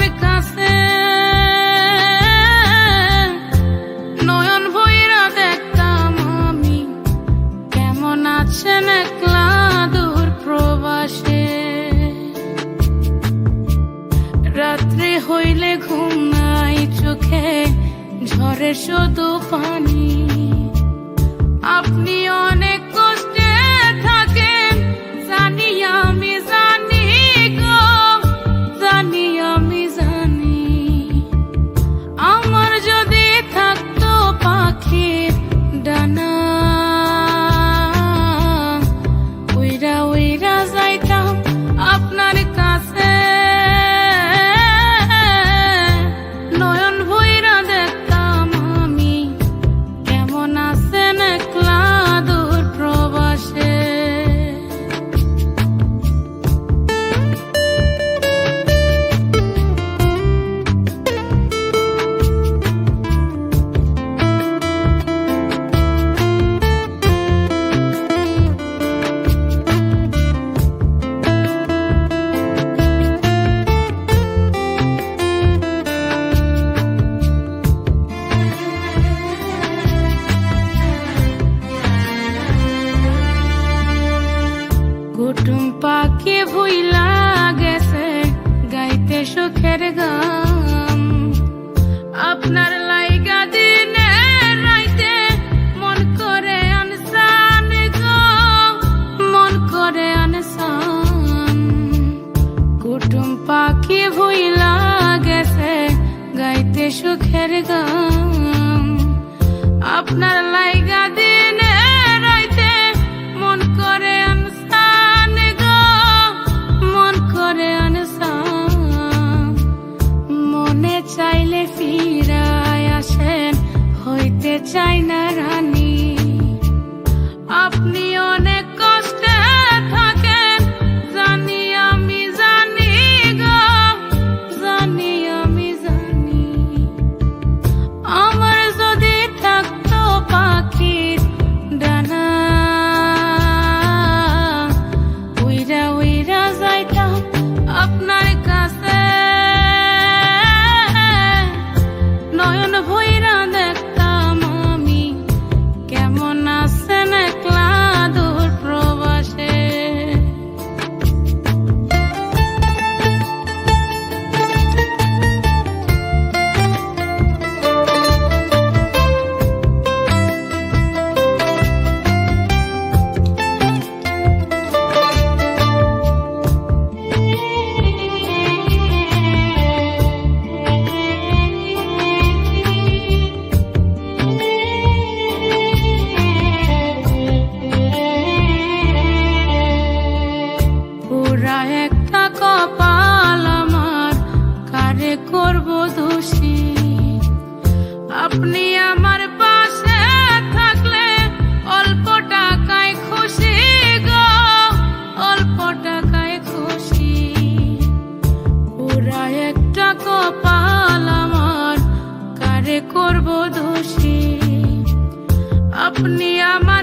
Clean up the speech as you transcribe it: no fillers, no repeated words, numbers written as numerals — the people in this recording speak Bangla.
আপনার কাছে নয়ন ভইরা দেখতাম আমি, কেমন আছেন একলা দূর প্রবাসে। রাত্রে হইলে ঘুম নাই চোখে, ঝরে শুধু পানি। আপনি অনেক কষ্টে থাকেন, জানি আমি জানি গো, জানি আমি জানি। আমার যদি থাকতো পাখির ডানা, উইরা উইরা যাইতাম আপনার কাছে। নয়ন ভইরা দেখতাম আমি, কেমন আছেন একলা দূর প্রবাসে। কুটুম পাখি ভুইলা গেছে গাইতে সুখের গান। আপনার লাইগা দিনে রাইতে মন করে আনসান গো, মন করে আনসান। কুটুম পাখি ভুইলা গেছে গাইতে সুখের গান। আপনার লাইগা দিনে রাইতে মন করে আনসান গো, মন করে আনসান। মনে চাইলে ফিরায় আসেন, হইতে চাই না রানী। আপনি অনেক কষ্টে থাকেন, জানি আমি জানি গো, জানি আমি জানি। আমার যদি থাকতো পাখির ডানা, উইরা উইরা যাইতাম আপনার কাছে। নয়ন ভইরা দেখতাম আমি, কেমন আছেন একলা দূর প্রবাসে। পুরা একটা কপাল আমার, কারে করব দোষী। আপনি আমার পাশে থাকলে অল্প টাকায় খুশি গো, অল্প টাকায় খুশি। পুরা একটা কপাল আমার, কারে করব দোষী। আপনি আমার